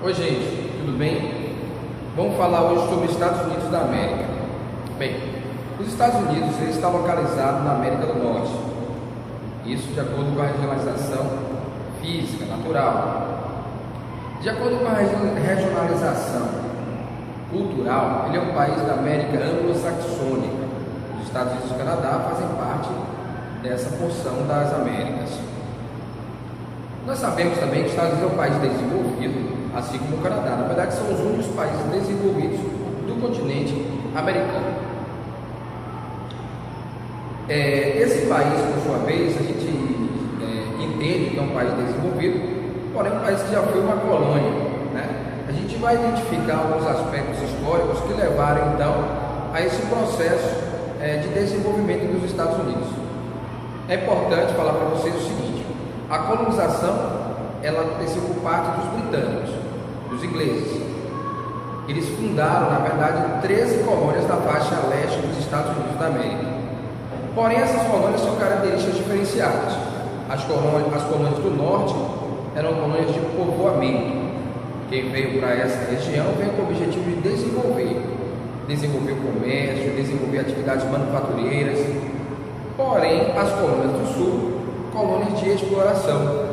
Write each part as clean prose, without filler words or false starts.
Oi gente, tudo bem? Vamos falar hoje sobre os Estados Unidos da América. Bem, os Estados Unidos ele está localizado na América do Norte. Isso de acordo com a regionalização física, natural. De acordo com a regionalização cultural, ele é um país da América anglo-saxônica. Os Estados Unidos e o Canadá fazem parte dessa porção das Américas. Nós sabemos também que os Estados Unidos é um país desenvolvido, assim como o Canadá. Na verdade, são os únicos países desenvolvidos do continente americano. Esse país, por sua vez, a gente entende que é um país desenvolvido, porém um país que já foi uma colônia, né? A gente vai identificar alguns aspectos históricos que levaram, então, a esse processo de desenvolvimento dos Estados Unidos. É importante falar para vocês o seguinte: a colonização ela aconteceu por parte dos britânicos, dos ingleses. Eles fundaram, na verdade, 13 colônias na faixa leste dos Estados Unidos da América. Porém, essas colônias são características diferenciadas. As colônias do norte eram colônias de povoamento. Quem veio para essa região veio com o objetivo de desenvolver o comércio, desenvolver atividades manufatureiras. Porém, as colônias do sul, colônias de exploração.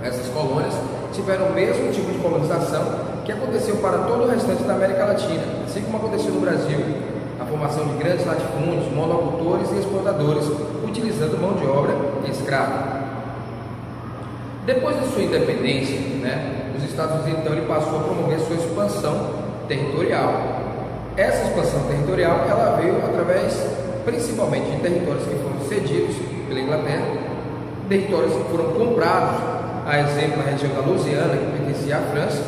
Essas colônias tiveram o mesmo tipo de colonização que aconteceu para todo o restante da América Latina, assim como aconteceu no Brasil, a formação de grandes latifúndios, monocultores e exportadores, utilizando mão de obra escrava. Depois de sua independência, os Estados Unidos então ele passou a promover sua expansão territorial. Essa expansão territorial ela veio através principalmente de territórios que foram cedidos pela Inglaterra, territórios que foram comprados, a exemplo na região da Louisiana, que pertencia à França,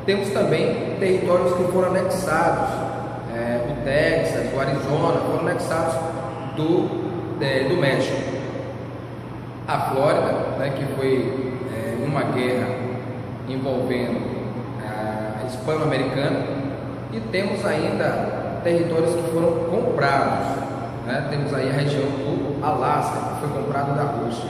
Temos também territórios que foram anexados, o Texas, o Arizona, foram anexados do México. A Flórida, que foi uma guerra envolvendo a hispano-americana, e temos ainda territórios que foram comprados, Temos aí a região do Alasca, que foi comprado da Rússia.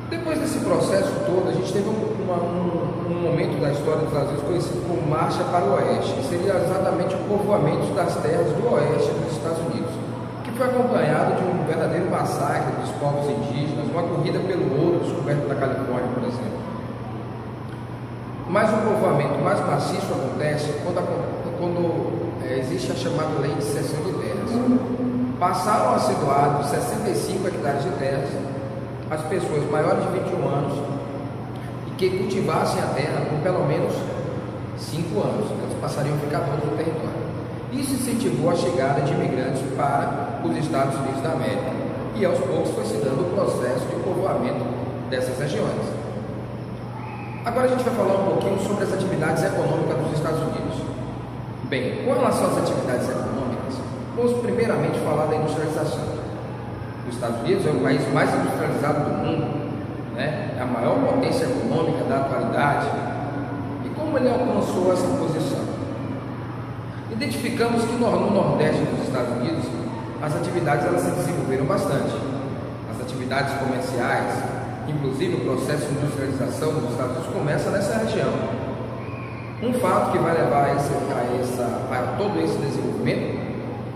Depois desse processo todo, a gente teve um momento da história dos Estados Unidos conhecido como Marcha para o Oeste, que seria exatamente o povoamento das terras do oeste dos Estados Unidos, que foi acompanhado de um verdadeiro massacre dos povos indígenas, uma corrida pelo ouro descoberto da Califórnia, por exemplo. Mas o povoamento mais maciço acontece quando existe a chamada Lei de Cessão de Terras. Passaram a ser doados 65 hectares de terras as pessoas maiores de 21 anos e que cultivassem a terra por pelo menos 5 anos, eles passariam a ficar todos no território. Isso incentivou a chegada de imigrantes para os Estados Unidos da América e aos poucos foi se dando o processo de povoamento dessas regiões. Agora a gente vai falar um pouquinho sobre as atividades econômicas dos Estados Unidos. Bem, com relação às atividades econômicas, vamos primeiramente falar da industrialização. Os Estados Unidos é o país mais industrializado do mundo, é a maior potência econômica da atualidade. E como ele alcançou essa posição? Identificamos que no nordeste dos Estados Unidos as atividades elas se desenvolveram bastante. As atividades comerciais, inclusive o processo de industrialização dos Estados Unidos começa nessa região. Um fato que vai levar a todo esse desenvolvimento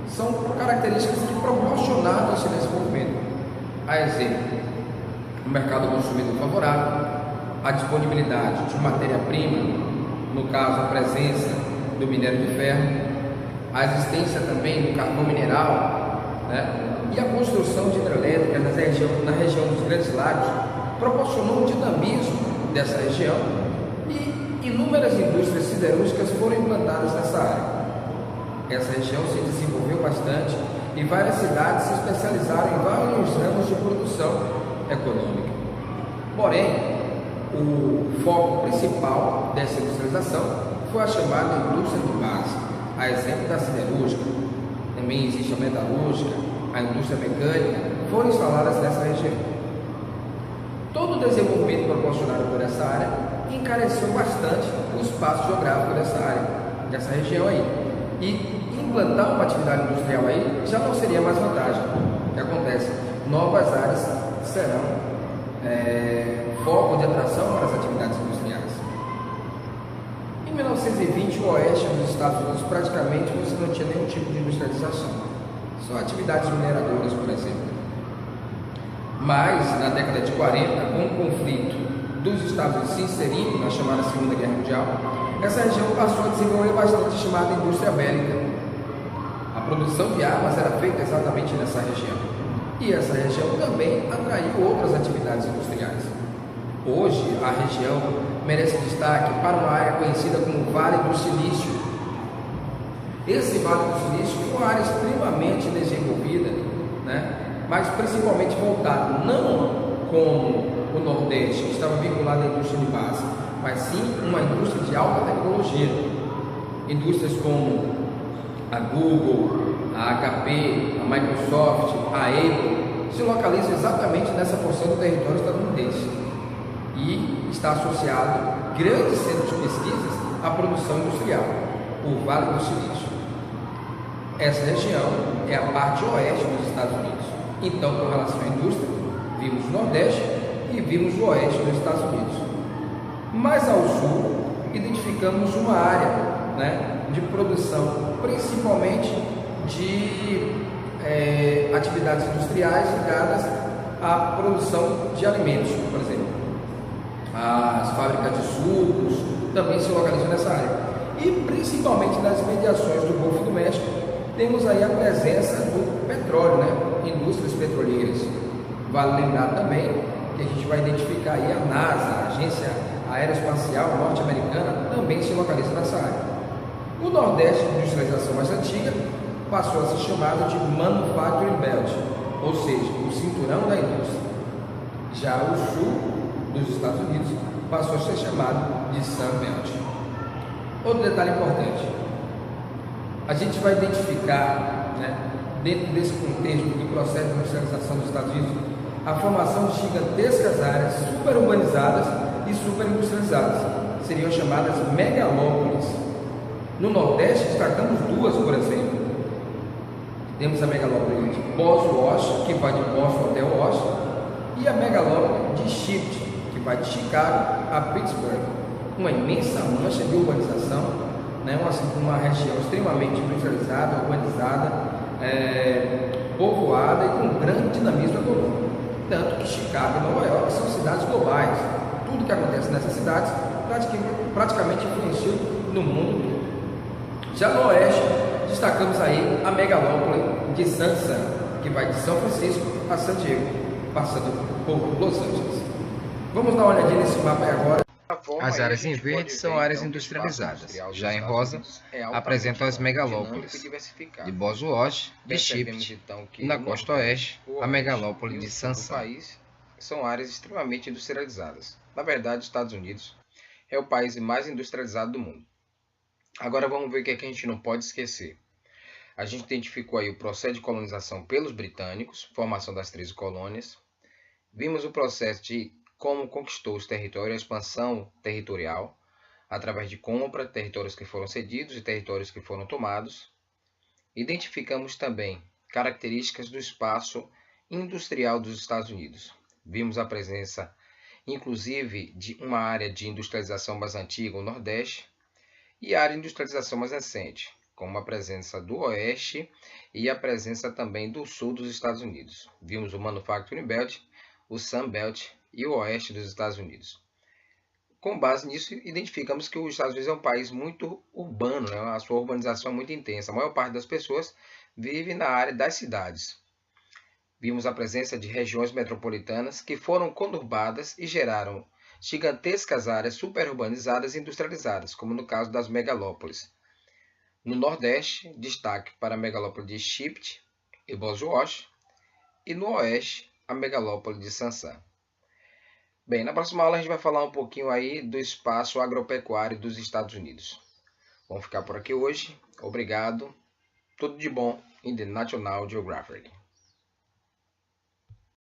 são características que proporcionaram esse desenvolvimento. A exemplo, o mercado consumidor favorável, a disponibilidade de matéria-prima, no caso a presença do minério de ferro, a existência também do carvão mineral, e a construção de hidrelétricas na região dos Grandes Lagos proporcionou um dinamismo dessa região e inúmeras indústrias siderúrgicas foram implantadas nessa área. Essa região se desenvolveu bastante e várias cidades se especializaram em vários ramos de produção econômica. Porém, o foco principal dessa industrialização foi a chamada indústria de base, a exemplo da siderúrgica. Também existe a metalúrgica, a indústria mecânica, foram instaladas nessa região. Todo o desenvolvimento proporcionado por essa área encareceu bastante o espaço geográfico dessa região aí. E implantar uma atividade industrial aí já não seria mais vantagem. O que acontece? Novas áreas serão foco de atração para as atividades industriais. 1920, o oeste dos Estados Unidos praticamente você não tinha nenhum tipo de industrialização, só atividades mineradoras, por exemplo. Mas, na década de 40, com o conflito dos Estados Unidos se inserindo na chamada Segunda Guerra Mundial, essa região passou a desenvolver bastante a chamada indústria bélica. A produção de armas era feita exatamente nessa região. E essa região também atraiu outras atividades industriais. Hoje, a região merece destaque para uma área conhecida como Vale do Silício. Esse Vale do Silício foi uma área extremamente desenvolvida, mas principalmente voltado não como o Nordeste, que estava vinculado à indústria de base, mas sim uma indústria de alta tecnologia. Indústrias como a Google, a HP, a Microsoft, a Apple, se localizam exatamente nessa porção do território estadunidense e está associado a grandes centros de pesquisas à produção industrial, o Vale do Silício. Essa região é a parte oeste dos Estados Unidos. Então, com relação à indústria, vimos o Nordeste e vimos o oeste dos Estados Unidos. Mais ao sul, identificamos uma área de produção, principalmente de atividades industriais ligadas à produção de alimentos, por exemplo. As fábricas de sucos também se localizam nessa área. E principalmente nas mediações do Golfo do México, temos aí a presença do petróleo, indústrias petroleiras. Vale lembrar também que a gente vai identificar aí a NASA, a Agência Aeroespacial Norte-Americana, também se localiza nessa área. O Nordeste, de industrialização mais antiga, passou a ser chamado de Manufacturing Belt, ou seja, o cinturão da indústria. Já o sul dos Estados Unidos passou a ser chamado de Sun Belt. Outro detalhe importante, a gente vai identificar, dentro desse contexto do processo de industrialização dos Estados Unidos, a formação de gigantescas áreas superurbanizadas e superindustrializadas, seriam chamadas megalópolis. No Nordeste, destacamos duas, por exemplo. Temos a megalópole de Boston, que vai de Boston até Washington, e a megalópole de Shipt, que vai de Chicago a Pittsburgh. Uma imensa mancha de urbanização, uma região extremamente industrializada, urbanizada, povoada e com grande dinamismo econômico. Tanto que Chicago e Nova York são cidades globais. Tudo que acontece nessas cidades praticamente influencia no mundo todo. Já no Oeste, destacamos aí a megalópole de Sansan, que vai de São Francisco a San Diego, passando por Los Angeles. Vamos dar uma olhadinha nesse mapa aí agora. As áreas em verde são áreas industrializadas. Já em rosa, apresentam as megalópolis de Bosworth, de Shipt, e na costa oeste, a megalópole de Sansan. São áreas extremamente industrializadas. Na verdade, os Estados Unidos é o país mais industrializado do mundo. Agora vamos ver o que a gente não pode esquecer. A gente identificou aí o processo de colonização pelos britânicos, formação das 13 colônias. Vimos o processo de como conquistou os territórios, a expansão territorial, através de compra, territórios que foram cedidos e territórios que foram tomados. Identificamos também características do espaço industrial dos Estados Unidos. Vimos a presença, inclusive, de uma área de industrialização mais antiga, o Nordeste, e a área de industrialização mais recente, como a presença do Oeste e a presença também do Sul dos Estados Unidos. Vimos o Manufacturing Belt, o Sun Belt e o Oeste dos Estados Unidos. Com base nisso, identificamos que os Estados Unidos é um país muito urbano, a sua urbanização é muito intensa. A maior parte das pessoas vive na área das cidades. Vimos a presença de regiões metropolitanas que foram conurbadas e geraram gigantescas áreas superurbanizadas e industrializadas, como no caso das megalópolis. No Nordeste, destaque para a megalópole de Shipt e Bosworth, e no Oeste, a megalópole de Sansan. Bem, na próxima aula a gente vai falar um pouquinho aí do espaço agropecuário dos Estados Unidos. Vamos ficar por aqui hoje. Obrigado. Tudo de bom em The National Geographic.